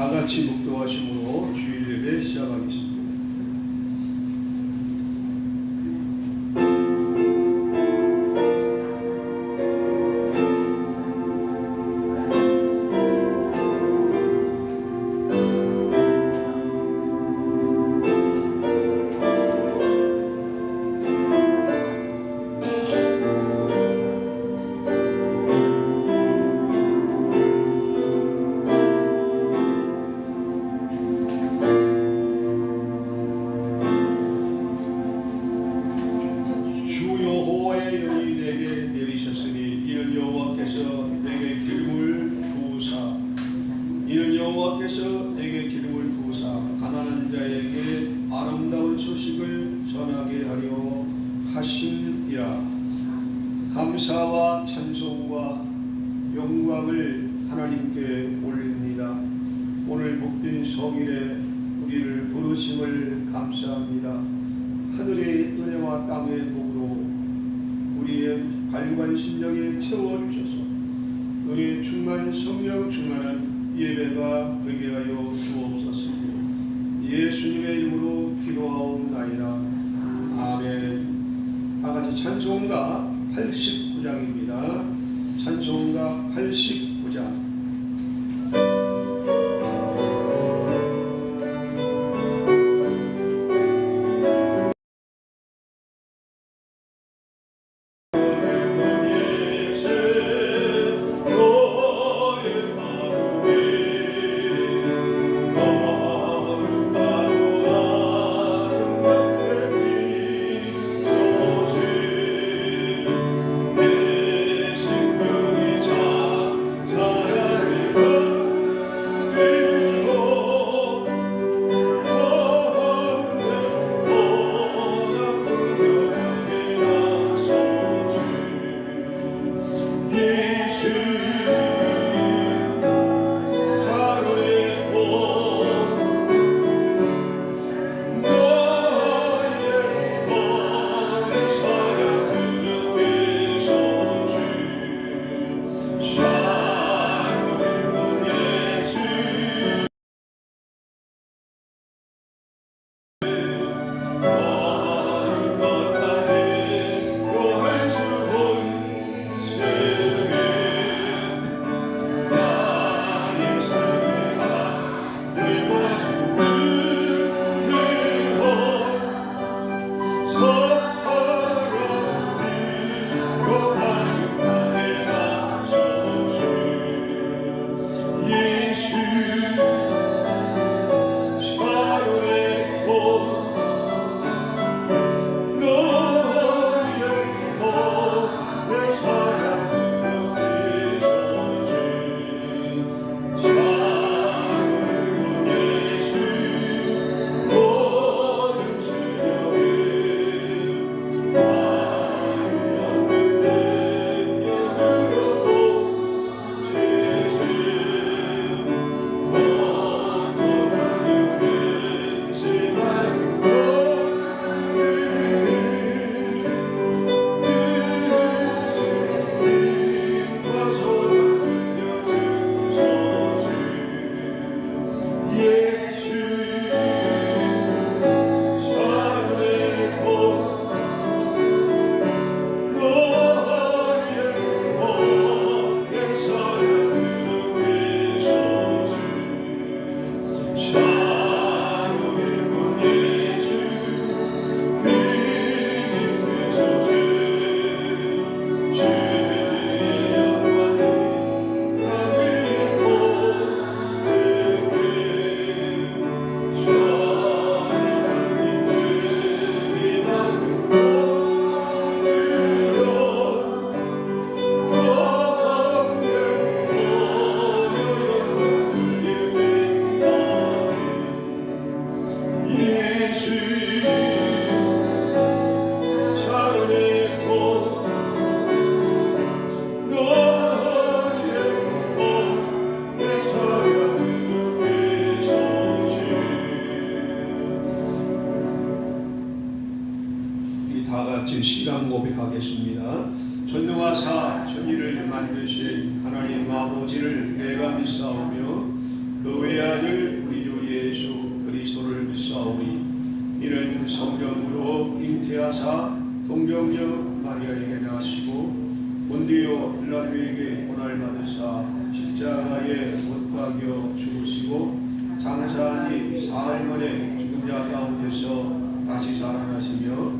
다 같이 묵도하심으로 주일 예배 시작하겠습니다. 여호와께서 내게 기름을 부으사 가난한 자에게 아름다운 소식을 전하게 하려 하심이라. 감사와 찬송과 영광을 하나님께 올립니다. 오늘 복된 성일에 우리를 부르심을 감사합니다. 하늘의 은혜와 땅의 복으로 우리의 발관 심령에 채워주셔서 은혜 충만 성령 충만한 예배가 되게 하여 주옵소서. 예수님의 이름으로 기도하옵나이다. 아멘. 다같이 찬송가 89장입니다. 찬송가 89장. 생명이 자 만드신 하나님 아버지를 내가 믿사오며 그 외아들 우리 주 예수 그리스도를 믿사오니 이는 성령으로 잉태하사 동정녀 마리아에게 나시고 본디오 빌라도에게 고난을 받으사 십자가에 못 박여 죽으시고 장사하니 사흘 만에 죽은 자 가운데서 다시 살아나시며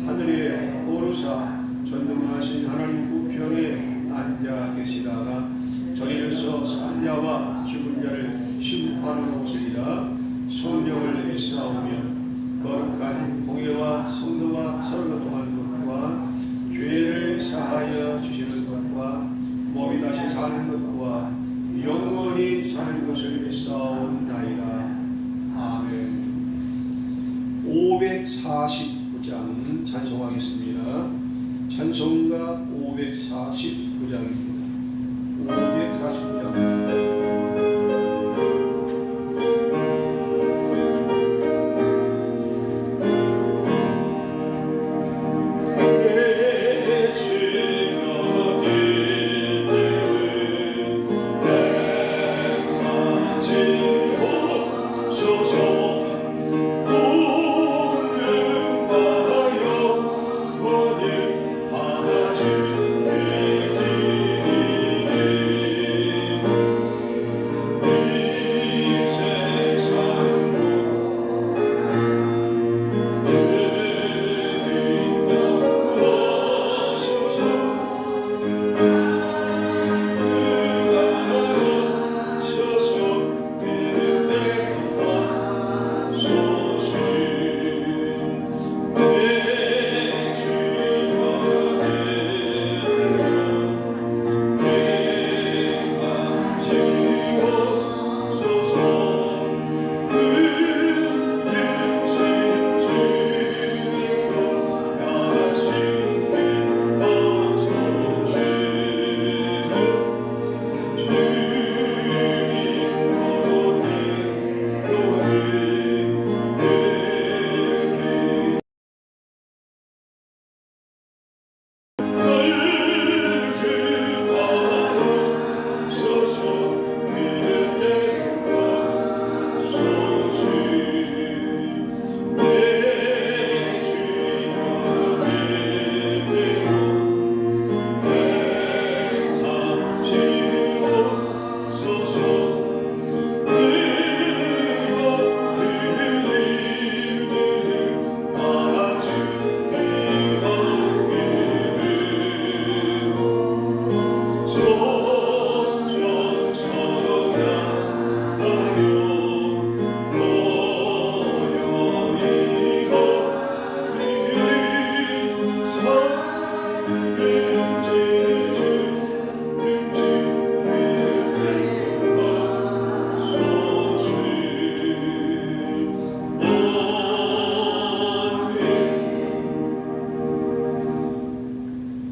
하늘에 오르사 전능하신 하나님 우편에 앉아 계시다가 저희로서 산 자와 죽은 자를 심판하러 오시리라. 성령을 믿사오며 거룩한 공예와 성도와 서로 통하는 것과 죄를 사하여 주시는 것과 몸이 다시 사는 것과 영원히 사는 것을 믿사옵나이다. 아멘. 549장 찬송하겠습니다. 찬송가 549장입니다. 549장.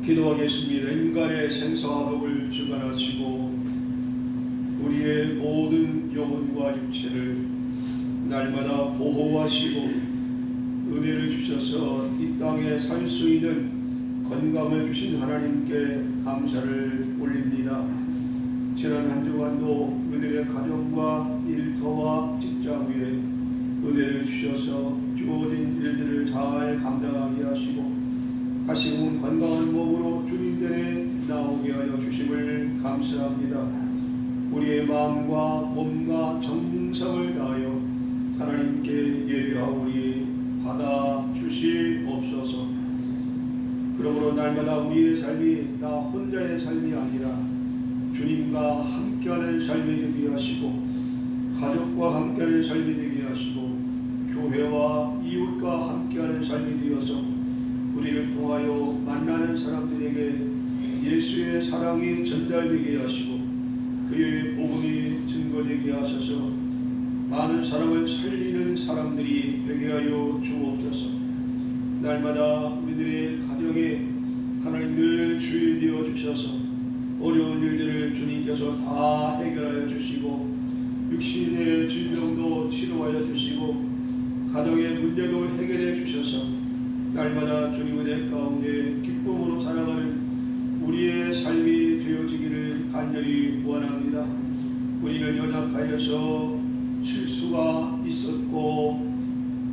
기도하겠습니다. 인간의 생사와 복을 주관하시고 우리의 모든 영혼과 육체를 날마다 보호하시고 은혜를 주셔서 이 땅에 살 수 있는 건강을 주신 하나님께 감사를 올립니다. 지난 한 주간도 우리들의 가정과 일터와 직장 위에 은혜를 주셔서 주어진 일들을 잘 감당하게 하시고 다시 온 건강한 몸으로 주님께 나오게 하여 주심을 감사합니다. 우리의 마음과 몸과 정성을 다하여 하나님께 예배하오니 받아 주시옵소서. 그러므로 날마다 우리의 삶이 나 혼자의 삶이 아니라 주님과 함께하는 삶이 되게 하시고 가족과 함께하는 삶이 되게 하시고 교회와 이웃과 함께하는 삶이 되어서 우리를 통하여 만나는 사람들에게 예수의 사랑이 전달되게 하시고 그의 복음이 증거되게 하셔서 많은 사람을 살리는 사람들이 되게 하여 주옵소서. 날마다 우리들의 가정에 하나님 늘 주인 되어 주셔서 어려운 일들을 주님께서 다 해결하여 주시고 육신의 질병도 치료하여 주시고 가정의 문제도 해결해 주셔서 날마다 주님 은혜 가운데 기쁨으로 살아가는 우리의 삶이 되어지기를 간절히 원합니다. 우리는 연약하여서 실수가 있었고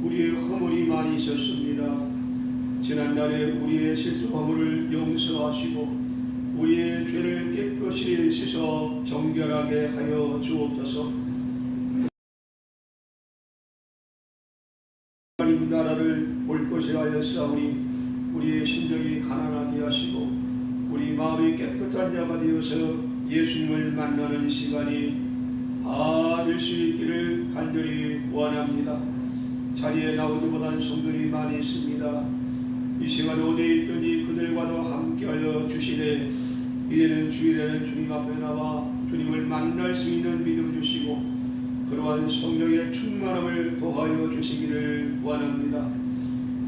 우리의 허물이 많이 있었습니다. 지난날에 우리의 실수 허물을 용서하시고 우리의 죄를 깨끗이 씻어 정결하게 하여 주옵소서. 하나님 나라를 볼 것이라 하였사오니 우리의 심령이 가난하게 하시고 우리 마음이 깨끗한 자가 되어서 예수님을 만나는 시간이 다 될 수 있기를 간절히 원합니다. 자리에 나오기보다는 성들이 많이 있습니다. 이 시간 어디에 있든지 그들과도 함께하여 주시되 이제는 주일에는 주님 앞에 나와 주님을 만날 수 있는 믿음 주시고 그러한 성령의 충만함을 더하여 주시기를 원합니다.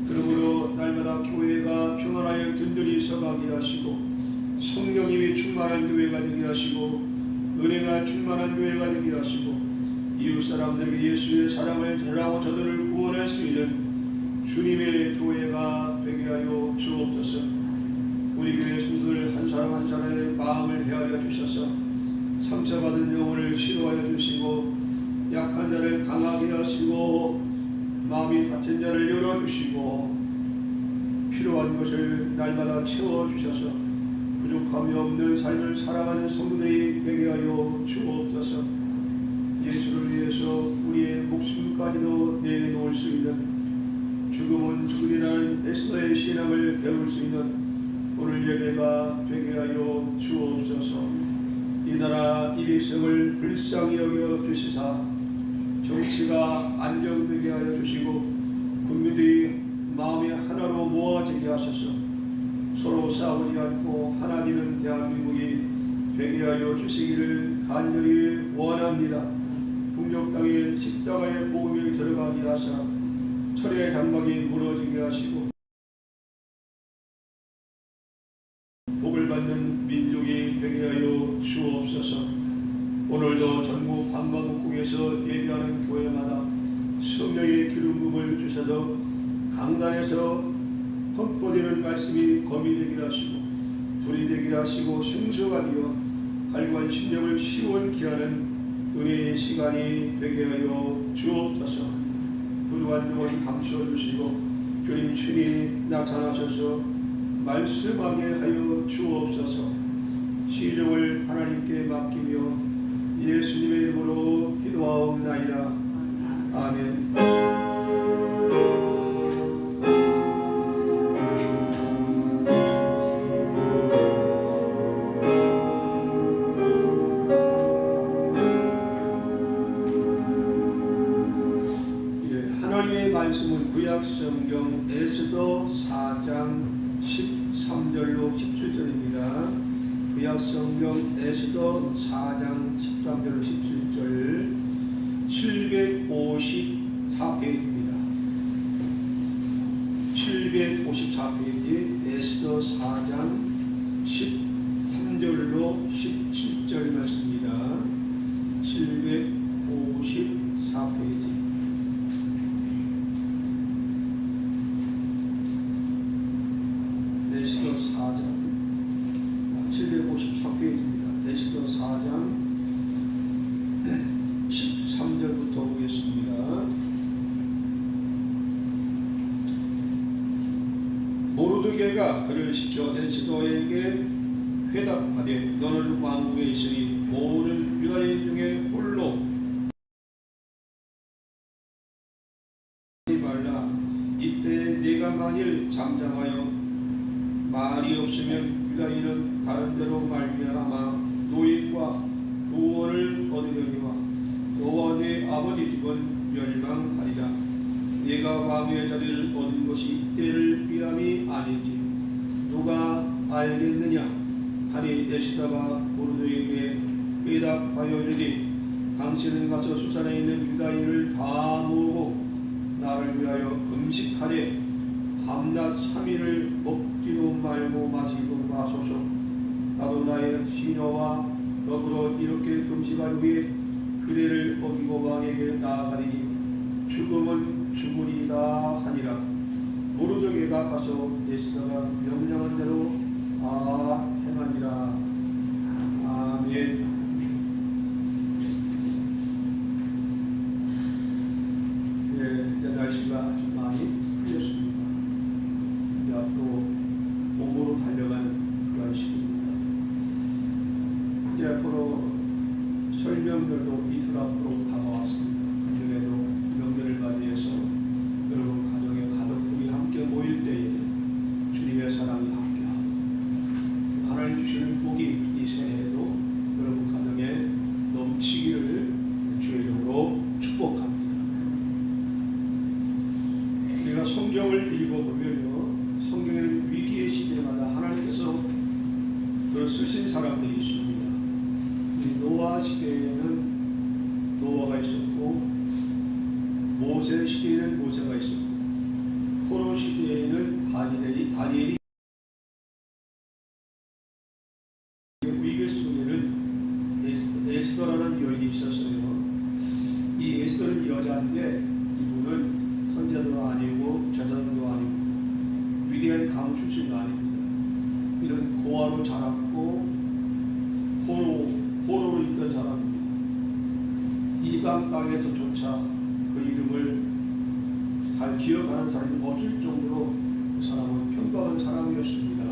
그러므로 날마다 교회가 평안하여 든든히 서가게 하시고 성령님이 충만한 교회가 되게 하시고 은혜가 충만한 교회가 되게 하시고 이웃 사람들에게 예수의 사랑을 전하고 저들을 구원할 수 있는 주님의 교회가 되게 하여 주옵소서. 우리 교회 성도들 한 사람 한 사람의 마음을 헤아려 주셔서 상처받은 영혼을 치료하여 주시고 약한 자를 강하게 하시고 마음이 닫힌 자를 열어주시고 필요한 것을 날마다 채워주셔서 부족함이 없는 삶을 살아가는 성도들이 되게 하여 주옵소서. 예수를 위해서 우리의 목숨까지도 내놓을 수 있는 죽음은 죽음이라는 에스더의 신앙을 배울 수 있는 오늘 예배가 되게 하여 주옵소서. 이 나라 이 백성을 불쌍히 여겨 주시사 정치가 안정되게 하여 주시고 국민들이 마음이 하나로 모아지게 하셔서 서로 싸우지 않고 하나 되는 대한민국이 되게 하여 주시기를 간절히 원합니다. 북녘 땅에 십자가의 복음이 들어가게 하사 철의 장막이 무너지게 하시고 복을 받는 민족이 되게 하여 주옵소서. 오늘도 전국 방방곡곡에서 예배하는 교회마다 성령의 기름 부음을 주셔서 강단에서 선포되는 말씀이 검이 되게 하시고 불이 되게 하시고 생수가 되어 갈구한 심령을 시원케 하는 은혜의 시간이 되게 하여 주옵소서. 불우한 영혼 감추어 주시고 주님 친히 나타나셔서 말씀하게 하여 주옵소서. 시종을 하나님께 맡기며 예수님의 이름으로 기도하옵나이다. 아멘. 하나님의 말씀은 구약성경 에스더 4장 13절로 17절입니다. 구약성경 에스더 4장 13절로 17절 754페이지입니다. 754페이지 에스더 4장 13절로 17절 말씀입니다. 754페이지 에스더 4장 754페이지입니다. 에스더 4장 13절부터 보겠습니다. 모르드게가 그를 시켜 에스더에게 회답하되 너는 왕국에 있으니 모든 유다인 중에 홀로 말라. 이때 네가 만일 잠잠하여 말이 없으면 유다인은 다른 데로 말미암아 노임과 구원을 얻으려니와 너와 네 아버지 집은 멸망하리라. 네가 왕의 자리를 얻은 것이 이때를 위함이 아니지 누가 알겠느냐 하니 에스더가 모르드게에게 대답하여 이르되 당신은 가서 수산에 있는 유다인을 다 모으고 나를 위하여 금식하되 밤낮 3일을 먹지도 말고 마시고 마소서. 나도 나의 시녀와 더불어 이렇게 금식한 후에 그대를 어기고 왕에게 나아가리니 죽음은 죽으리이다 하니라. 모르드게가 가서 에스더가 명령한 대로 다 행하니라. 이제 앞으로 설명절도 이틀 앞으로 다가왔습니다. 그중에도 명절을 맞이해서 여러분 가정의 가족들이 함께 모일 때에 주님의 사랑이 함께하고 하나님 주시는 복이 이 새해에도 여러분 가정에 넘치기를 주의 이름으로 축복합니다. 우리가 성경을 읽어보면요, 성경에는 위기의 시대마다 하나님께서 쓰신 사람들이 있습니다. 노아 시대에는 노아가 있었고, 모세 시대에는 모세가 있었고, 포로 시대에는 다니엘이 위기 속에는 에스더라는 여인이 있었어요. 이 에스더는 여자인데 이분은 선지자도 아니고 제사장도 아니고 위대한 가문 출신도 아닙니다. 이런 고아로 자랐고 포로로 있던 사람입니다. 이방 땅에서조차 그 이름을 잘 기억하는 사람이 없을 정도로 그 사람은 평범한 사람이었습니다.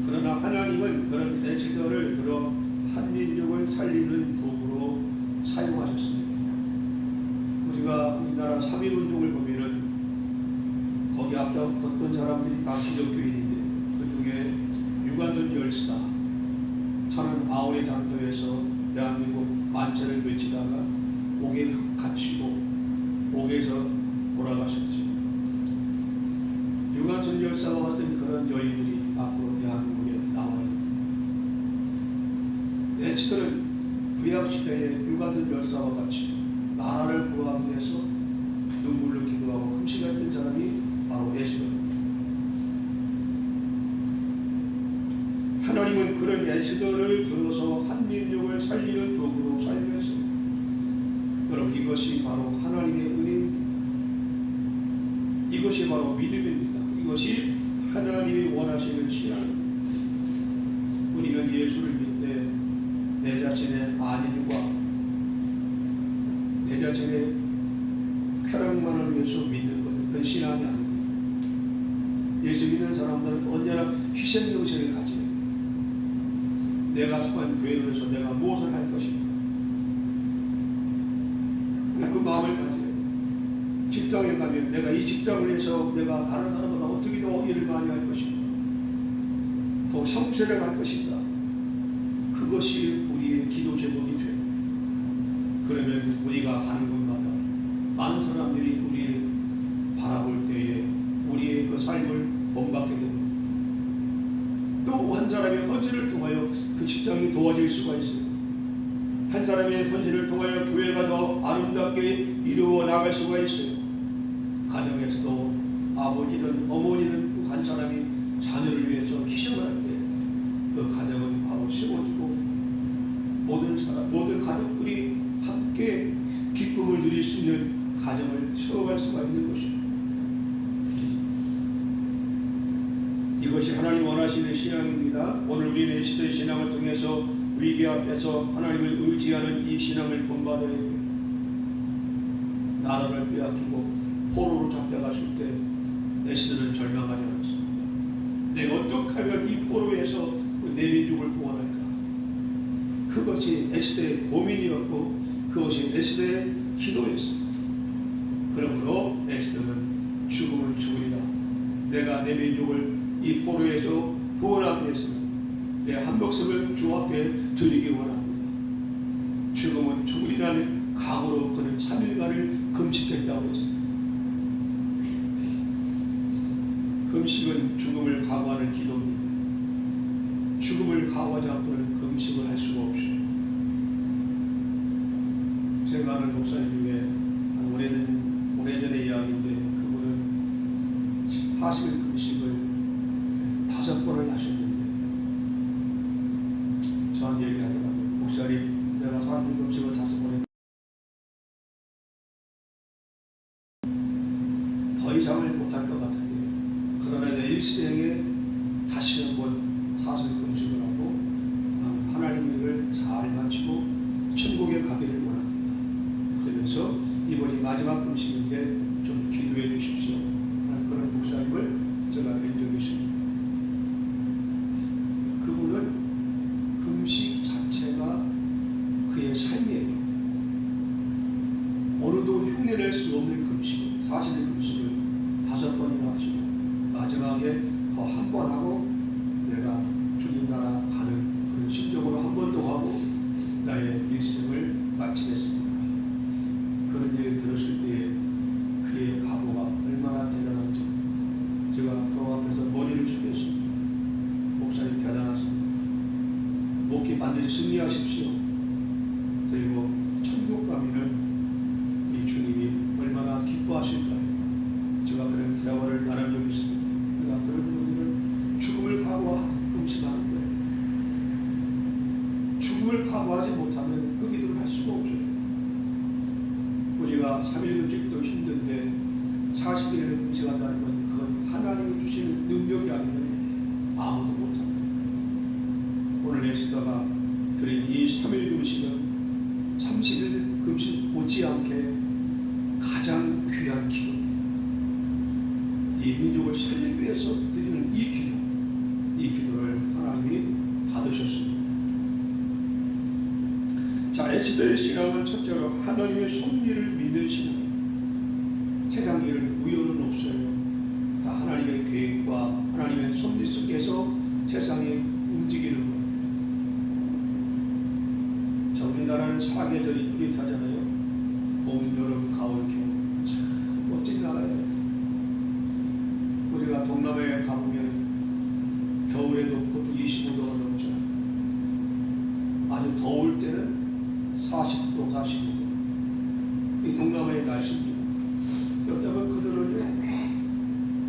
그러나 하나님은 그런 에스더를 들어 한민족을 살리는 도구로 사용하셨습니다. 우리가 우리나라 3.1운동을 보면은 거기 앞섰던 사람들이 다 기독교인인데 그 중에 유관돈 열사, 저는 아우의 장터에서 대한민국 만세를 외치다가 옥에 갇히고 옥에서 돌아가셨죠. 유관돈 열사와 같은 그런 여인들이 앞으로 대한민국에 나와야 합니다. 에스더는 구약시대의 유관돈 열사와 같이 나라를 구하기 위해서 눈물로 기도하고 금식했던 사람이 바로 에스더입니다. 하나님은 그런 에스더를 들어서 한민족을 살리는 도구로 사용했습니다. 여러분, 이것이 바로 하나님의 은혜입니다. 이것이 바로 믿음입니다. 이것이 하나님이 원하시는 신앙입니다. 우리는 예수를 믿되 내 자신의 안위와 내 자신의 쾌락만을 위해서 믿는 것은 그 신앙이 아닙니다. 예수 믿는 사람들은 언제나 희생정신을 가져야 합니다. 내가 속한 교회에서 내가 무엇을 할 것인가, 그 마음을 가져야 합니다. 직장에 가면 내가 이 직장을 해서 내가 다른 사람보다 어떻게 더 일을 많이 할 것인가, 더 성실을 할 것인가, 그것이 우리의 기도 제목이 돼요. 그러면 우리가 가는 곳마다 많은 사람들이 우리를 바라볼 때에 우리의 그 삶을 본받게 됩니다. 또 한 사람의 헌신을 통하여 그 직장이 도와질 수가 있어요. 한 사람의 헌신을 통하여 교회가 더 아름답게 이루어 나갈 수가 있어요. 가정에서도 아버지든 어머니든 한 사람이 자녀를 위해서 희생을 할 때 그 가정은 바로 세워지고 모든 가족들이 함께 기쁨을 누릴 수 있는 가정을 세워갈 수가 있는 것입니다. 이것이 하나님 원하시는 신앙입니다. 오늘 우리는 에스더의 신앙을 통해서 위기 앞에서 하나님을 의지하는 이 신앙을 본받아야 돼요. 나라를 빼앗기고 포로로 잡혀갔을 때 에스더는 절망하지 않았습니다. 내가 어떻게 하면 이 포로에서 내 민족을 구원할까? 그것이 에스더의 고민이었고 그것이 에스더의 기도였습니다. 그러므로 에스더는 죽으면 죽으리라. 내가 내 민족을 이 포로에서 구원하기 위해서는 내 한 목숨을 주 앞에 드리기 원합니다. 죽으면 죽으리라는 각오로 그는 3일간을 금식했다고 했습니다. 금식은 죽음을 각오하는 기도입니다. 죽음을 각오하지 않고는 금식을 할 수가 없어요. 제가 아는 목사님 중에 오래전의 이야기인데 그분은 40일 금식을 5번을 하셨는데 저한테 얘기하더라고요. 목사님, 내가 40일 금식을 5번 더 이상을 못할 것 같은데 그러나 내 일생에 다시 한번 40일 금식을 하고 하나님 일을 잘 마치고 천국에 가기를 원합니다. 그러면서 이번이 마지막 금식인데 좀 기도해 주십시오. 그런 목사님을 제가 뵌 적이 있습니다. 그분은 금식 자체를 어느도 흉내낼 수 없는 금식을 40일 금식을 5번이나 하시고 마지막에 더 한 번 하고 내가 주님 나라 가는 그런 심정으로 한 번 더 하고 나의 일생을 마치겠습니다. 그런 얘기 들었을 때에 그의 각오가 얼마나 대단한지 제가 그 앞에서 머리를 숙였습니다. 목사님 대단하십니다. 목회 반드시 승리하십시오. 그리고 천국 가면은 이 주님이 얼마나 기뻐하실까요? 제가 그런 대화를 나눈 적이 있습니다. 그러니까 그런 분들은 죽음을 각오하고 금식하는 거예요. 죽음을 각오하지 못하면 그 기도를 할 수가 없어요. 우리가 3일 금식도 힘든데 40일을 금식한다는 건 그건 하나님이 주시는 능력이 아니면 아무도 못합니다. 오늘 에스더가 드린 이 3일 금식은 30일 금식 못지않게 가장 귀한 기도입니다. 이 민족을 살리기 위해서 드리는 이 기도를 하나님이 받으셨습니다. 자, 에스더의 신앙은 첫째로 하나님의 섭리를 믿는 신앙이에요. 세상 일은 우연은 없어요. 다 하나님의 계획과 하나님의 섭리 속에서 세상이 움직이는 거예요. 자, 우리나라는 사계절이 뚜렷하잖아요. 봄, 여름, 가을, 겨울. 참 멋진 나라예요. 우리가 동남아에 가보면 겨울에도 보통 25도가 넘잖아요. 아주 더울 때는 40도, 45도. 이 동남아의 날씨입니다. 그렇다면 그들은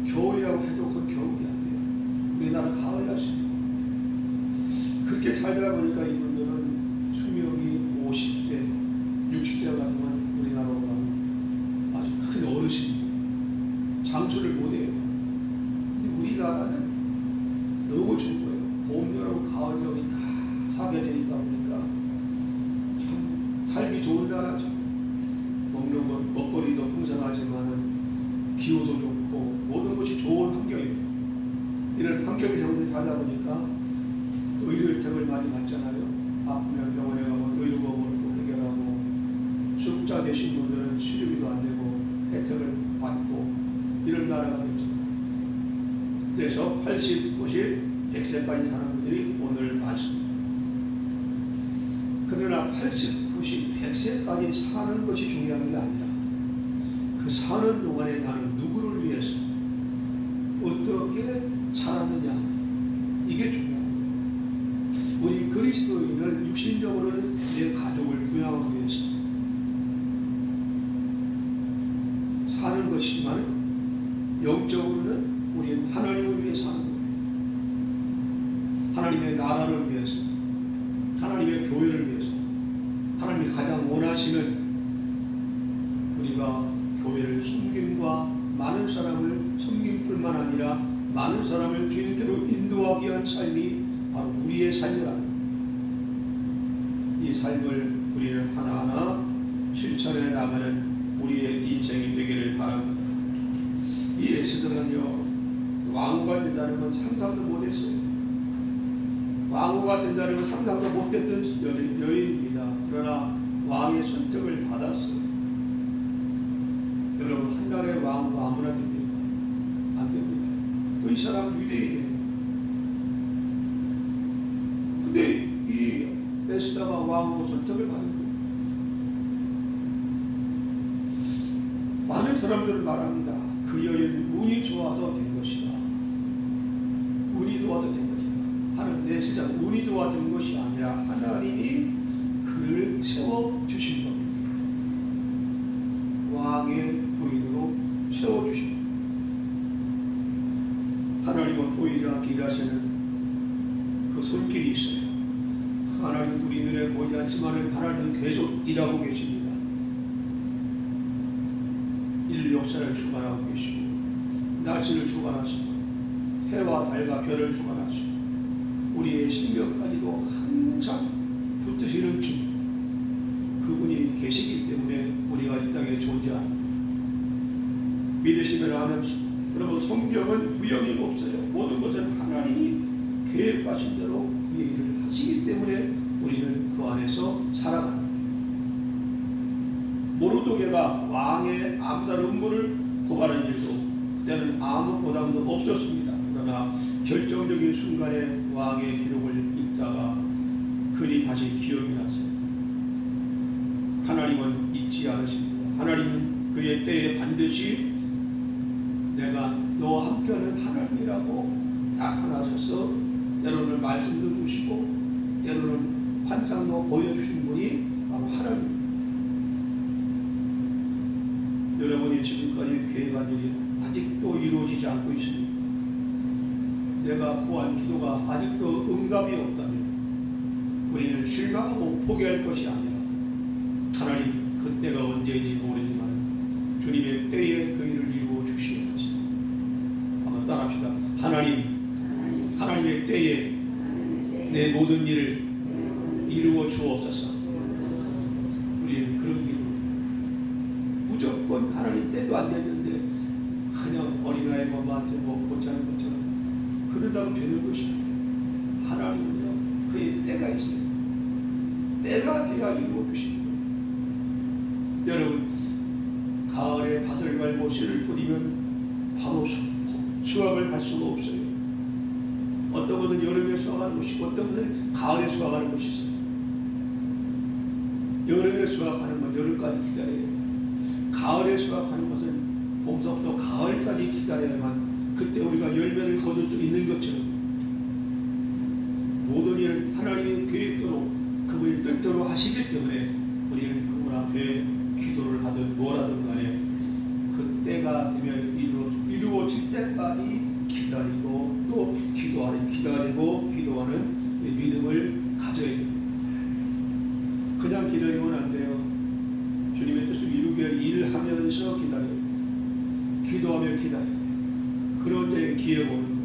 겨울이라고 해도 그건 겨울이 아니에요. 우리나라 가을 날씨입니다. 그렇게 살다 보니까 이분들은 수명이 50세, 60세가 가면 우리나라로 가면 아주 큰 어르신입니다. 장수를 못해요. 근데 우리나라는 너무 좋은 거예요. 봄, 여름, 가을, 여름이 다 사계절이다 보니까 참 살기 좋은 나라죠. 먹는 것, 먹거리도 풍성하지만은 기후도 좋고 모든 것이 좋은 환경이에요. 이런 환경에 살다 보니까 의료 혜택을 많이 받잖아요. 아프면 병원에 가면 의료보험을 해결하고 수급자 되신 분들은 수료비도 안 내고 혜택을 받고 이런 나라가 됐죠. 그래서 80, 90, 100세까지 사는 분들이 오늘 많습니다. 그러나 80, 90, 100세까지 사는 것이 중요한 게 아니라 그 사는 동안에 나는 누구를 위해서 어떻게 살았느냐 이게 중요한 거예요. 우리 그리스도인은 육신적으로는 내 가족을 부양하기 위해서 사는 것이지만 영적으로는 우리는 하나님을 위해 사는 거예요. 하나님의 나라를 위해서, 하나님의 교회를 위해서, 하나님이 가장 원하시는 우리가 교회를 섬김과 많은 사람을 섬김뿐만 아니라 많은 사람을 주님께로 인도하기 위한 삶이 바로 우리의 삶이라는 이 삶을 우리는 하나하나 실천해 나가는 우리의 인생이 되기를 바랍니다. 이 에스더는요, 왕후가 된다는 건 상상도 못했어요. 왕후가 된다는 건 상상도 못했던 여인입니다. 그러나 왕의 선택을 받았어요. 여러분, 한 나라의 왕후가 아무나 됩니까? 안 됩니다. 이 사람 유대인이에요. 근데 이 에스더가 왕후 선택을 받은 거예요. 많은 사람들은 말합니다. 그 여인 운이 좋아서 된 것이다. 운이 좋아서 된 것이다. 하는데 진짜 운이 좋아서 된 것이 아니라 하나님이 그를 세워주신 겁니다. 왕의 부인으로 세워주신 겁니다. 하나님은 보이지 않게 일하시는 그 손길이 있어요. 하나님 우리 눈에 보이지 않지만 하나님은 계속 일하고 계십니다. 인류 역사를 주관하고 계시고 날씨를 주관하시고 해와 달과 별을 주관하시고 우리의 생명까지도 항상 붙드시는 주님, 그분이 계시기 때문에 우리가 이 땅에 존재합니다. 믿으시면 아는 여러분, 성경은 우연이 없어요. 모든 것은 하나님이 계획하신 대로 그의 일을 하시기 때문에 우리는 그 안에서 살아가는 거예요. 모르드게가 왕의 암살 음모를 고발한 일도 그때는 아무 보담도 없었습니다. 그러나 결정적인 순간에 왕의 기록을 읽다가 글이 다시 기억이 났어요. 하나님은 잊지 않으십니다. 하나님은 그의 때에 반드시 내가 너와 함께하는 하나님이라고 나타나셔서 때로는 말씀도 주시고 때로는 환상도 보여주신 분이 바로 하나님입니다. 여러분이 지금까지 계획한 일이 아직도 이루어지지 않고 있습니다. 내가 구한 기도가 아직도 응답이 없다면 우리는 실망하고 포기할 것이 아니라 하나님 그때가 언제인지 모르지만 주님의 때에 그 일을 이루어 주시옵소서. 한번 따라합시다. 하나님의 때에 내 모든 일을 이루어 주옵소서. 우리는 그런 기도 무조건 하나님 때도 안 됐는데 그냥 어린아이 엄마한테 먹고 자는 것처럼 그러다가 되는 것이 아니에요. 하나님은요 그의 때가 있어요. 때가 돼야 이루어 주십니다. 여러분 가을에 밭을 갈고 씨를 뿌리면 바로 수확을 할 수가 없어요. 어떤 것은 여름에 수확하는 것이 있고 어떤 것은 가을에 수확하는 것이 있어요. 여름에 수확하는 건 여름까지 기다려야 해요. 가을에 수확하는 것은 봄서부터 가을까지 기다려야만 그때 우리가 열매를 거둘 수 있는 것처럼 모든 일은 하나님의 계획대로 그분의 뜻대로 하시기 때문에 우리는 그분 앞에 기도를 하든 뭐라든 간에 그때가 되면 이루어질 때까지 기다리고 또 기다리고 기도하는 믿음을 가져야 됩니다. 그냥 기다리면 안 돼요. 주님의 뜻을 이루게 일하면서 기다려요. 기도하며 기다려요. 그런 데 기회가 오는 거예요.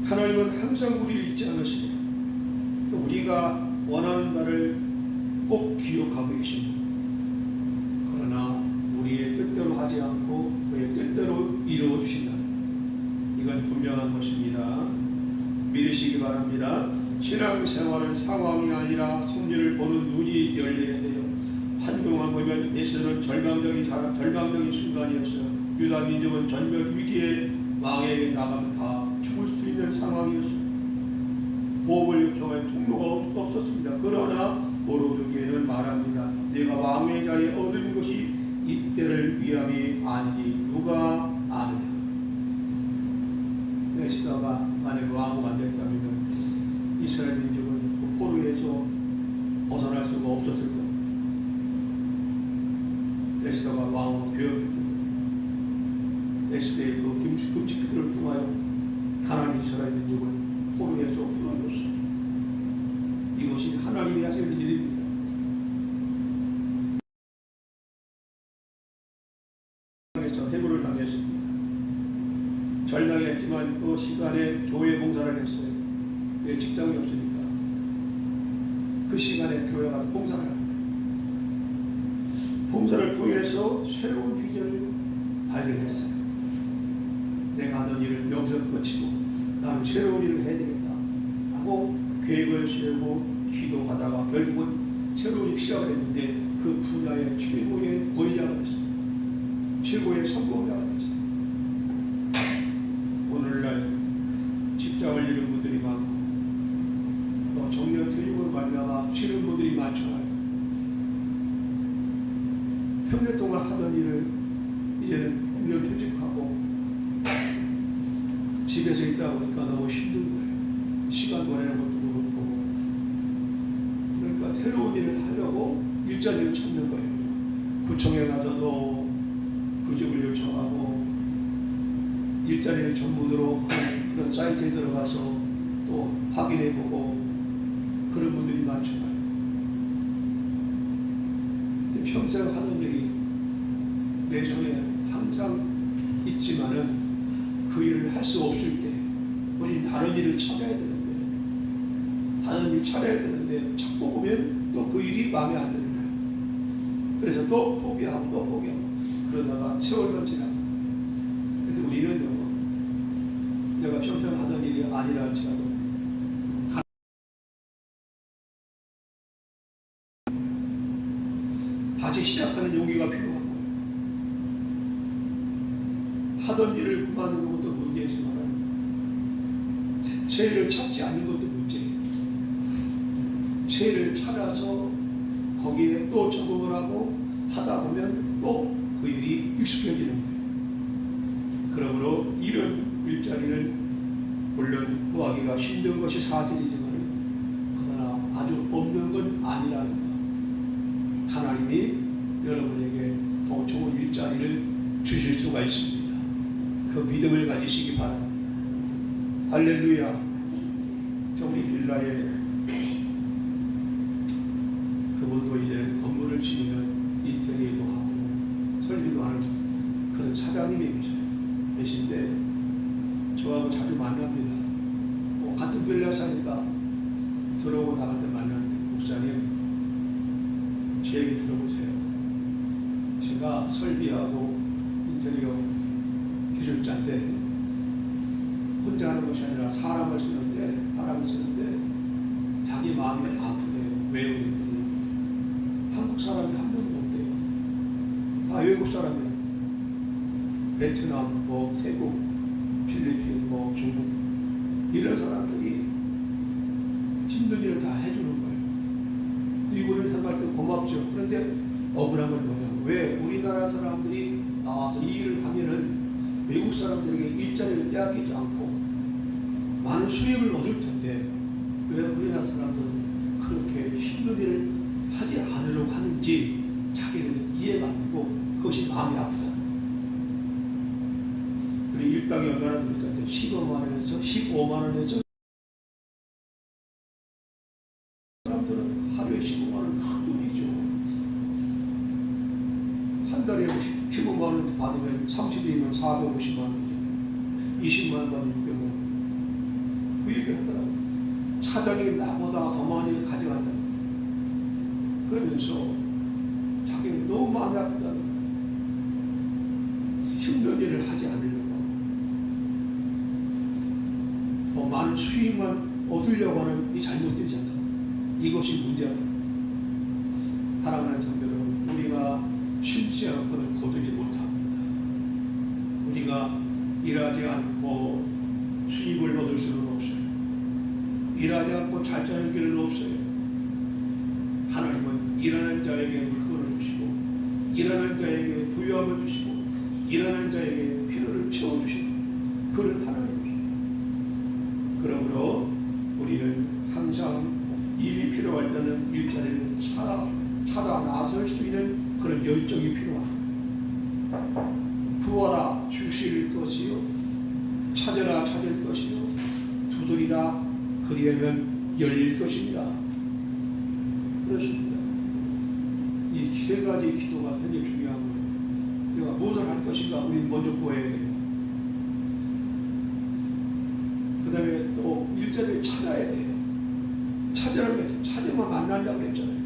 하나님은 항상 우리를 잊지 않으시고 우리가 원하는 바를 꼭 기억하고 계십니다. 그러나 우리의 뜻대로 하지 않고 그의 뜻대로 이루어 주신다. 이건 분명한 것입니다. 믿으시기 바랍니다. 신앙생활은 상황이 아니라 성질을 보는 눈이 열려야 돼요. 한동안 보면 에스더는 절망적인 순간이었어요. 유다 민족은 전멸 위기에 왕에게 나가면 다 죽을 수 있는 상황이었어요. 보복을 요청할 통로가 없었습니다. 그러나 모르드게는 말합니다. 내가 왕의 자리에 얻은 것이 이때를 위함이 아니니 누가 아느냐. 에스더가 만약 왕후가 됐다면 이스라엘 민족은 그 포로에서 벗어날 수가 없었을 겁니다. 에스더가 왕후가 되었기 때문에 에스더의 그 금식기도를 통하여 가나안 이스라엘 민족을 포로에서 풀어줬어요. 이것이 하나님이 하시는 일입니다. 해고를 당했습니다. 절망했지만 그 시간에 교회 봉사를 했어요. 왜 직장이 없으니까. 그 시간에 교회 가서 봉사를 합니다. 봉사를 통해서 새로운 비전을 발견했어요. 내가 하던 일을 여기서 끝이고 나는 새로운 일을 해야 되겠다 하고 계획을 세우고 기도하다가 결국은 새로운 시작을 했는데 그 분야의 최고의 권위자가 됐어요. 최고의 성공자가 됐어요. 오늘날 직장을 잃은 분들이 많고 또 정년 퇴직으로 말미암아 쉬는 분들이 많잖아요. 평년 동안 하던 일을 이제는 정년 퇴직하고 집에서 있다 보니까 너무 힘든 거예요. 시간 보내는 것도 그렇고. 그러니까 새로운 일을 하려고 일자리를 찾는 거예요. 구청에 가서도 구직을 요청하고 일자리를 전문으로 하는 그런 사이트에 들어가서 또 확인해보고 그런 분들이 많잖아요. 근데 평생 하는 일이 내 손에 항상 있지만은 그 일을 할 수 없을 때 우리는 다른 일을 찾아야 되는데 자꾸 보면 또 그 일이 마음에 안 드는 거예요. 그래서 또 포기하고 그러다가 세월만 지나고. 근데 우리는 내가 평생 하던 일이 아니라 할지라도 시작하는 용기가 필요한 거예요. 하던 일을 그만두는 것도 문제지만 죄를 찾지 않는 것도 문제예요. 죄를 찾아서 거기에 또 적응을 하고 하다 보면 또 그 일이 익숙해지는 거예요. 그러므로 이런 일자리를 물론 구하기가 힘든 것이 사실이지만 그러나 아주 없는 건 아니라는 것. 하나님이 여러분에게 더 좋은 일자리를 주실 수가 있습니다. 그 믿음을 가지시기 바랍니다. 할렐루야. 우리 빌라에 그분도 이제 건물을 지으면 인테리어도 하고 설비도 하는 그런 차장님이 계신데 저하고 자주 만납니다. 같은 빌라 사니까 들어오고 나갈 때 만나는데 목사님 제 얘기 들어보세요. 제가 설비하고 인테리어 기술자인데 혼자 하는 것이 아니라 사람을 쓰는데 자기 마음이 아프대요. 왜 그랬더니 한국 사람이 한 명도 없대요. 다 외국 사람이에요. 베트남, 태국, 필리핀, 중국 이런 사람들이 힘든 일을 다 해주는 거예요. 이분을 생각할 때 고맙죠. 그런데 억울한 건 뭐냐? 왜 우리나라 사람들이 나와서 이 일을 하면은 외국 사람들에게 일자리를 빼앗기지 않고 많은 수입을 얻을 텐데 왜 우리나라 사람들은 그렇게 힘든 일을 하지 않으려고 하는지 자기는 이해가 안 되고 그것이 마음이 아프다. 우리 일당이 얼마나 됩니까? 15만 원에서 15만 원에서 사람들은 하루에 15만 원 큰 돈이죠. 한 달에 15만 원 받으면 30일이면 450만 원이죠. 20만 원 받으면 600만 원. 그 얘기를 하더라고요. 차장이 나보다 더 많이 가져간다. 그러면서 자기는 너무 마음이 아프다는 거예요. 힘든 일을 하지 않으려고 하고 더 많은 수익만 얻으려고 하는 이 잘못된 생각, 이것이 문제다. 사랑하는 성도 여러분, 우리가 쉬지 않고는 거두지 못합니다. 우리가 일하지 않고 수입을 얻을 수는 없어요. 일하지 않고 잘 사는 길은 없어요. 하나님은 일하는 자에게 물건을 주시고 일하는 자에게 부유함을 주시고 일하는 자에게 필요를 채워주시는 그런 하나님입니다. 그러므로 우리는 항상 일이 필요할 때는 일자리를 찾아 나설 수 있는 그런 열정이 필요합니다. 구하라 주실 것이요 찾으라 찾을 것이요 두드리라 그리하면 열릴 것입니다. 그렇습니다. 이 세 가지 기도가 굉장히 중요한 거예요. 우리가 무엇을 할 것인가 우리는 먼저 구해야 돼요. 그 다음에 또 일자리를 찾아야 돼요. 찾으라고 했죠. 찾으면 만나려고 했잖아요.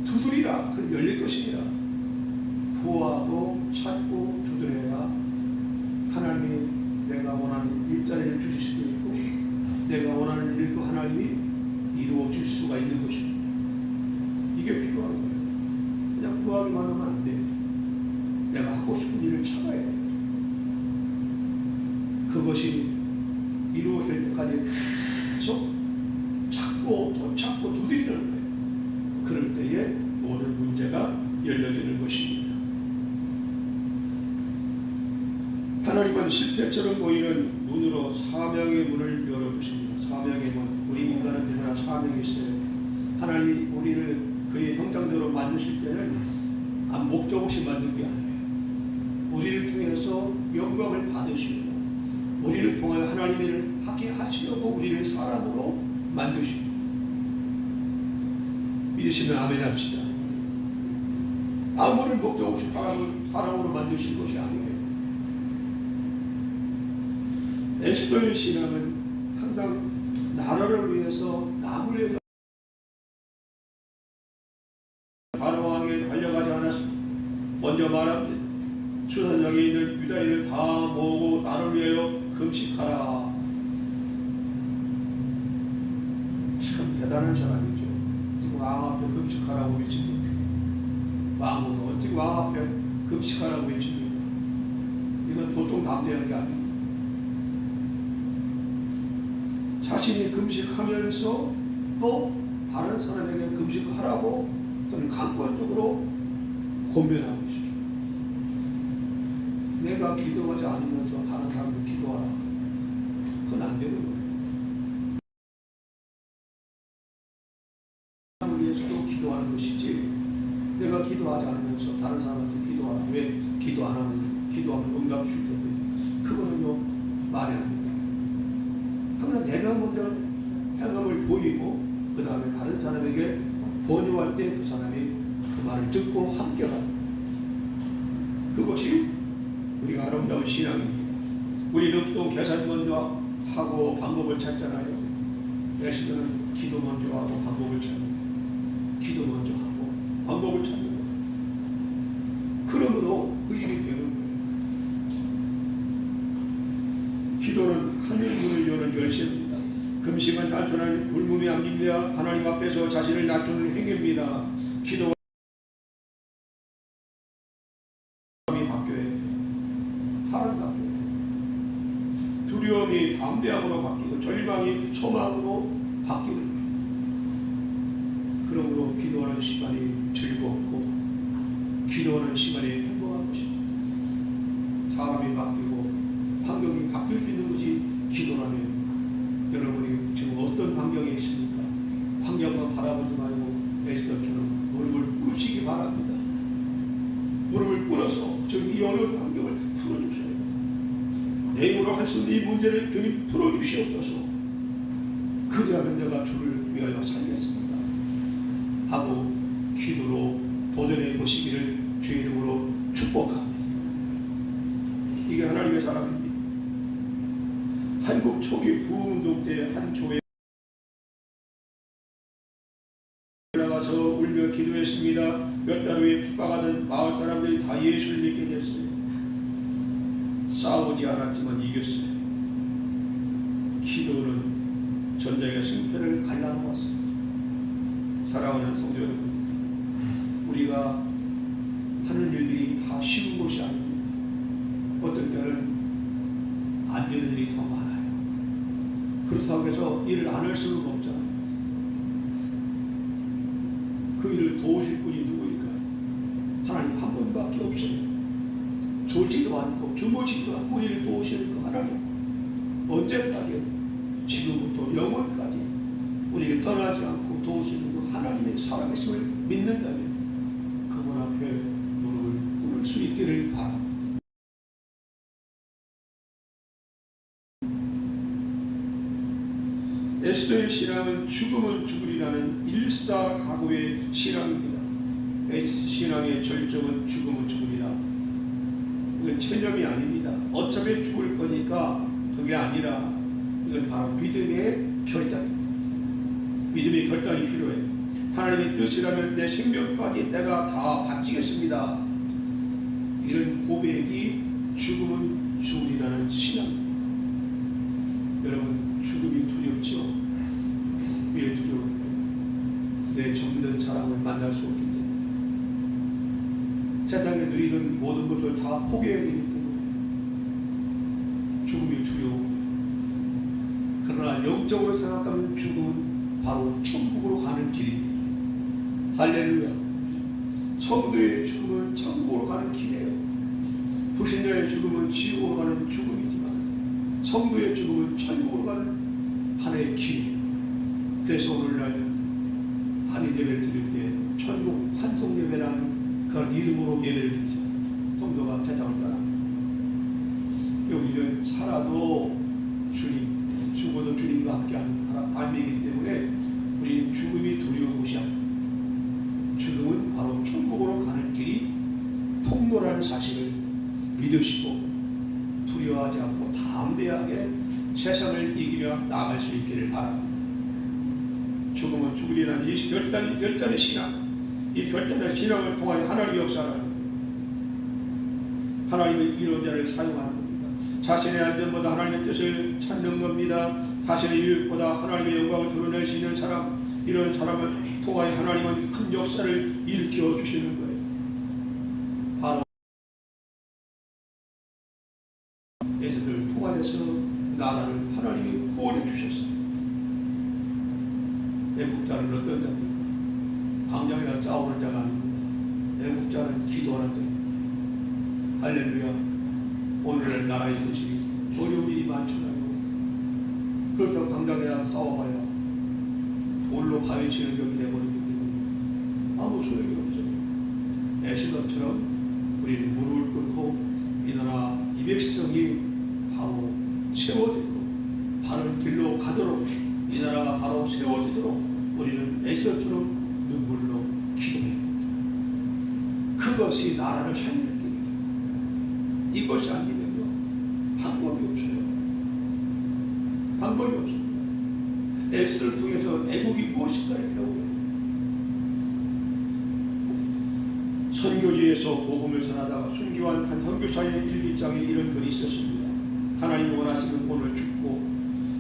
두드리라 그럼 열릴 것입니다. 구하고 찾고 두드려야 하나님이 내가 원하는 일자리를 주실 수도 있고 내가 원하는 일도 하나님이 이루어 줄 수가 있는 것입니다. 이게 필요한 거예요. 그냥 구하기만 하면 안 돼요. 내가 하고 싶은 일을 찾아야 돼요. 그것이 이루어질 때까지 계속 찾고 또 찾고 두드리는 거예요. 그럴 때에 모든 문제가 열려지는 것입니다. 하나님은 실패처럼 보이는 문으로 사명의 문을 열어주십니다. 사명의 문. 우리 인간은 누구나 사명이 있어요. 하나님이 우리를 그의 형상대로 만드실 때는 목적 없이 만든 게 아니에요. 우리를 통해서 영광을 받으시고 우리를 통하여 하나님의 일을 하게 하시려고 우리를 사람으로 만드시고 믿으시면 아멘 합시다. 아무런 목적 없이 사람으로 만드신 것이 아니에요. 에스더의 신앙은 항상 나라를 위해서 남을 위해서 바로왕에 달려가지 않았습니다. 먼저 말합니다. 수산역에 있는 유다인을 다 모으고 나를 위하여 금식하라. 참 대단한 사람이죠. 지금 왕 앞에 금식하라고 외칩니다. 왕은 주 앞에 금식하라고 외칩니다. 이건 보통 담대한 게 아닙니다. 자신이 금식하면서 또 다른 사람에게 금식하라고 또는 강권적으로 권면하고 있습니다. 내가 기도하지 않으면서 다른 사람들 기도하라. 그건 안 되는 거예요. 사람을 위해서도 기도하는 것이지, 내가 기도하지 않으면서 다른 사람한테 기도하라. 왜 기도 안 하는, 기도하면 응답 줄 텐데. 그거는요, 말이 안 됩니다. 항상 내가 먼저 행함을 보이고, 그 다음에 다른 사람에게 권유할 때 그 사람이 그 말을 듣고 함께 가는 거예요. 그것이 우리가 아름다운 신앙입니다. 우리는 또 계산 먼저 하고 방법을 찾잖아요. 예수님은 기도 먼저 하고 방법을 찾는 거예요. 기도 먼저 하고 방법을 찾는 거예요. 그러므로 그 일이 되는 거예요. 기도는 하늘 문을 여는 열쇠입니다. 금식은 단순한 굶음이 아닙니다. 하나님 앞에서 자신을 낮추는 행위입니다. 기도가 바뀌어야 돼요. 하나님 바뀌어야 돼요. 두려움이 담대함으로 바뀌고 절망이 소망으로 바뀌는 거예요. 그러므로 기도하는 시간이 즐겁고 기도하는 시간이 행복한 것입니다. 사람이 바뀌고 환경이 바뀔 수 있는 것이 기도라면, 여러분이 지금 어떤 환경에 있습니까? 환경만 바라보지 말고 에스더처럼 무릎을 꿇으시기 바랍니다. 무릎을 꿇어서 지금 이 어려운 환경을 풀어주셔야 돼요. 내 힘으로 할 수 있는 이 문제를 주님 풀어주시옵소서. 그리하면 내가 주를 위하여 살겠습니다 하고 기도로 도전해 보시기를 주의 이름으로 축복합니다. 이게 하나님의 사랑입니다. 한국 초기 부흥운동 때 한 교회 나가서 울며 기도했습니다. 몇 달 후에 핍박하던 마을 사람들이 다 예수를 믿게 됐어요. 싸우지 않았지만 이겼어요. 기도는 전쟁의 승패를 갈라놓았습니다. 사랑하는 성도 여러분, 우리가 하는 일들이 다 쉬운 것이 아닙니다. 어떤 때는 안 되는 일이 더 많아요. 그렇다고 해서 일을 안 할 수는 없잖아요. 그 일을 도우실 분이 누구일까요? 하나님 한 분밖에 없어요. 졸지도 않고 주무지도 않고 우리를 도우시는 그 하나님, 언제까지, 지금부터 영원까지 우리를 떠나지 않고 도우시는 그 하나님의 살아계심을 믿는다면 그분 앞에 무릎을 꿇을 수 있기를 바랍니다. 에스더의 신앙은 죽으면 죽으리라는 일사각오의 신앙입니다. 에스더 신앙의 절정은 죽으면 죽으리라. 이건 체념이 아닙니다. 어차피 죽을 거니까 그게 아니라 이건 바로 믿음의 결단입니다. 믿음의 결단이 필요해요. 하나님의 뜻이라면 내 생명까지 내가 다 바치겠습니다. 이런 고백이 죽으면 죽으리라는 신앙입니다. 여러분, 죽음이 두렵죠? 왜 두려울까요? 내 정든 사람을 만날 수 없기 때문에, 세상에 누리는 모든 것을 다 포기해야 되기 때문에 죽음이 두려워. 그러나 영적으로 생각하면 죽음은 바로 천국으로 가는 길입니다. 할렐루야. 성도의 죽음은 천국으로 가는 길이에요. 불신자의 죽음은 지옥으로 가는 죽음이지만 성도의 죽음은 천국으로 가는 하나의 길이에요. 그래서 오늘날 한인 예배를 드릴 때 천국 환송 예배라는 그런 이름으로 예배를 드리죠. 성도가 세상을 떠납니다. 우리는 살아도 주님, 죽어도 주님과 함께하는 삶이기 때문에 우리는 죽음이 두려운 것이 아닙니다. 죽음은 바로 천국으로 가는 길이 통로라는 사실을 믿으시고 두려워하지 않고 담대하게 세상을 이기며 나아갈 수 있기를 바랍니다. 죽음은 죽으리라는 이 결단의 신앙, 이 결단의 신앙을 통하여 하나님의 역사를 하나님의 이런 자를 사용하는 겁니다. 자신의 안전보다 하나님의 뜻을 찾는 겁니다. 자신의 유익보다 하나님의 영광을 드러낼 수 있는 사람, 이런 사람을 통하여 하나님은 큰 역사를 일으켜 주시는 거예요. 나라를 하나님이 구원해 주셨어요. 애국자는 어떤 자입니까? 광장이나 싸우는 자가 아닙니다. 애국자는 기도하는 자입니다. 할렐루야. 오늘날 나라의 것이 어려운 일이 많잖아요. 그래서 광장이나 싸워봐야 돌로 가위치는 격이 되버리기 때문에 아무 소용이 없어요. 에스더처럼 우리는 무릎을 꿇고 이 나라 이 백성이 바로 세워지도록 바른 길로 가도록 이 나라가 바로 세워지도록 우리는 에스더처럼 눈물로 기도해요. 그것이 나라를 살리는 길이에요. 이것이 아니면요 방법이 없어요. 방법이 없습니다. 에스더를 통해서 애국이 무엇인가를 배우고요. 선교지에서 복음을 전하다가 순교한 한 선교사의 일기장에 이런 글이 있었습니다. 하나님 원하시면 오늘 죽고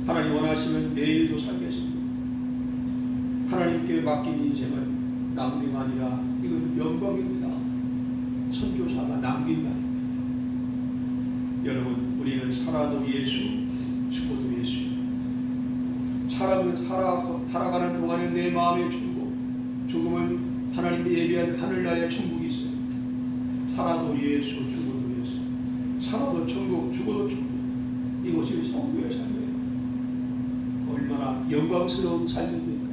하나님 원하시면 내일도 살겠습니다. 하나님께 맡긴 인생은 낭비가 아니라 이건 영광입니다. 선교사가 남긴 말입니다. 여러분, 우리는 살아도 예수, 죽어도 예수. 사람은 살아가는 동안에 내 마음의 천국, 죽음은 하나님이 예비한 하늘나라의 천국이 있어요. 살아도 예수, 죽어도 예수. 살아도 천국, 죽어도 천국. 이것이 성도의 삶이에요. 얼마나 영광스러운 삶입니까?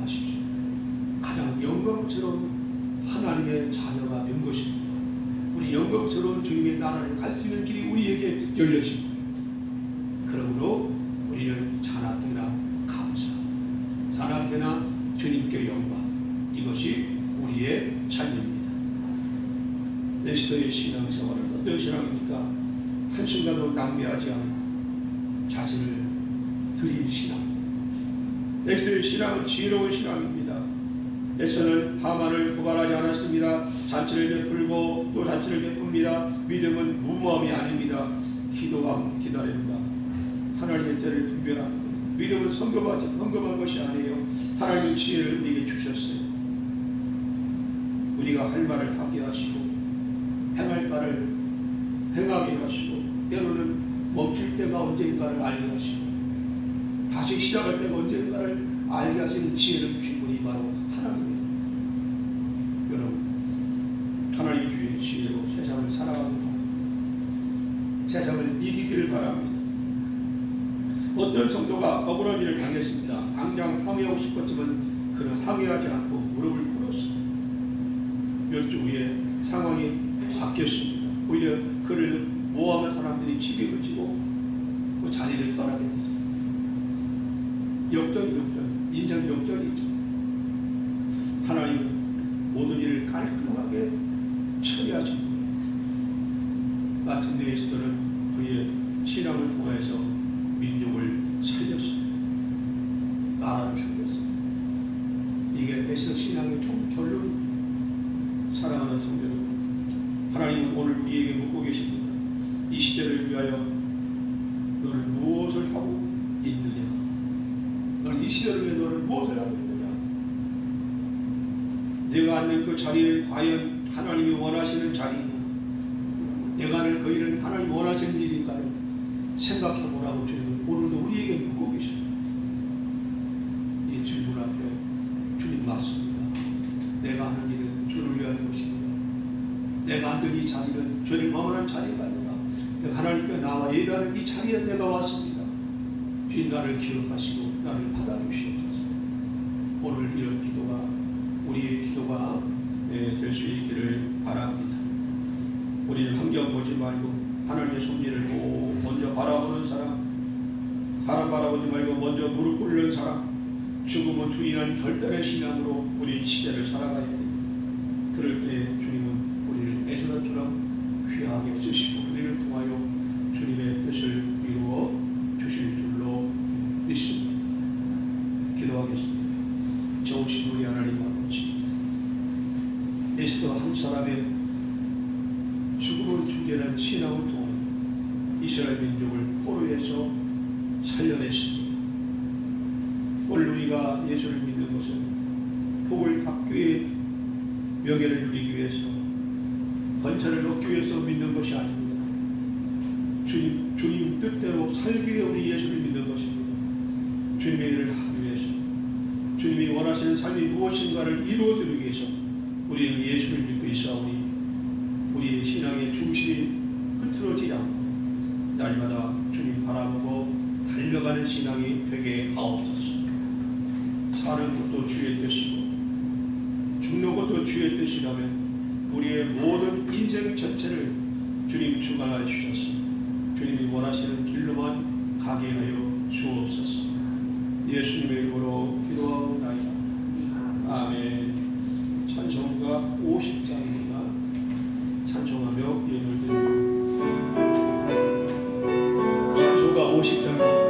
아시죠? 가장 영광스러운 하나님의 자녀가 된 것입니다. 우리 영광스러운 주님의 나라를 갈 수 있는 길이 우리에게 열려집니다. 그러므로 우리는 자나깨나 감사, 자나깨나 주님께 영광, 이것이 우리의 삶입니다. 에스더의 신앙생활은 어떤 신앙입니까? 한순간도 낭비하지 않고 자신을 드린 신앙. 에스더의 신앙은 지혜로운 신앙입니다. 에스더는 하만을 고발하지 않았습니다. 잔치를 베풀고 또 잔치를 베풉니다. 믿음은 무모함이 아닙니다. 기도하고 기다립니다. 하나님의 때를 분별합니다. 믿음은 성급한 것이 아니에요. 하나님의 지혜를 우리에게 주셨어요. 우리가 할 말을 하게 하시고 행할 바를 행하게 하시고 때로는 멈출 때가 언제인가를 알게 하시고 다시 시작할 때가 언제인가를 알게 하시는 지혜를 주신 분이 바로 하나님이에요. 여러분, 하나님 주의 지혜로 세상을 살아가는 것, 세상을 이기기를 바랍니다. 어떤 성도가 억울한 일을 당했습니다. 당장 항의하고 싶었지만 그는 항의하지 않고 무릎을 꿇었습니다. 몇 주 후에 상황이 바뀌었습니다. 오히려 그를 모함한 사람들이 치기를 지고 그 자리를 떠나게 됐습니다. 역전, 인생 역전이죠. 하나님은 모든 일을 깔끔하게 처리하십니다. 마침내 에스더는 그의 신앙을 통해서 민족을 살렸습니다. 나라를 살렸습니다. 이게 에스더 신앙의 총 결론입니다. 사랑하는 성도 여러분, 하나님은 오늘 우리에게 묻고 계십니다. 이 시대를 위하여 너는 무엇을 하고 있느냐? 너는 이 시대를 위해 너는 무엇을 하고 있느냐? 내가 앉는 그 자리를 과연 하나님이 원하시는 자리이냐? 내가 하는 그 일은 하나님이 원하시는 일인가를 생각해보라고 주님은 오늘도 우리에게 묻고 계십니다. 이 질문 앞에 주님 맞습니다. 내가 하는 일은 주를 위한 것입니다. 내가 앉은 이 자리는 죄를 범하는 자리가 아니라 내가 하나님께 나와 예배하는 이 자리에 내가 왔습니다. 주님 나를 기억하시고 나를 받아주시옵소서. 오늘 이런 기도가 우리의 기도가 될 수 있기를 바랍니다. 우리는 환경 보지 말고 하나님의 섭리를 먼저 바라보는 사람 바라보지 말고 먼저 무릎 꿇는 사람 죽음은 주인한 결단의 신앙으로 우리 시대를 살아가야 됩니다. 그럴 때 주님은 우리를 에스더처럼 귀하게 쓰시고 우리를 통하여 주님의 뜻을 이루어 주실 줄로 믿습니다. 기도하겠습니다. 좋으신 우리 하나님 아버지, 에스더 한 사람의 죽음을 죽이는 신앙을 통해 이스라엘 민족을 포로에서 살려냈습니다. 오늘 우리가 예수를 믿는 것은 복을 받기 위해 명예를 누리기 위해서 권천을 얻기 위해서 믿는 것이 아닙니다. 주님 뜻대로 살기 위해 우리 예수를 믿는 것입니다. 주님의 일을 하기 위해서, 주님이 원하시는 삶이 무엇인가를 이루어드리기 위해서 우리는 예수를 믿고 있사오니 우리의 신앙의 중심이 흐트러지지 않고 날마다 주님 바라보고 달려가는 신앙이 되게 하옵소서. 사는 것도 주의 뜻이고 죽는 것도 주의 뜻이라면 우리의 모든 인생 전체를 주님 주관하여 주셔서 주님이 원하시는 길로만 가게 하여 주옵소서. 예수님의 이름으로 기도하옵나이다. 아멘. 찬송가 50장입니다. 찬송하며 예물 드립니다. 찬송가 50장입니다.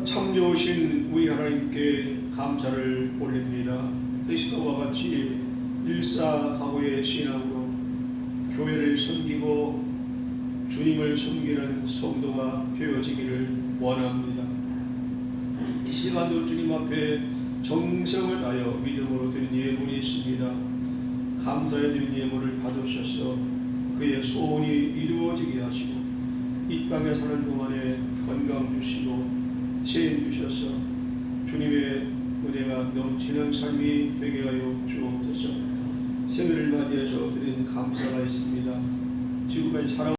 참 좋으신 우리 하나님께 감사를 올립니다. 에스더와 같이 일사각오의 신앙으로 교회를 섬기고 주님을 섬기는 성도가 되어지기를 원합니다. 이 시간도 주님 앞에 정성을 다하여 믿음으로 드린 예물이 있습니다. 감사해 드린 예물을 받으셔서 그의 소원이 이루어지게 하시고 이 땅에 사는 동안에 건강 주시고 지혜 주셔서 주님의 은혜가 넘치는 삶이 되게 하여 주옵소서. 생일을 맞이해서 드린 감사가 있습니다. 지금의 살아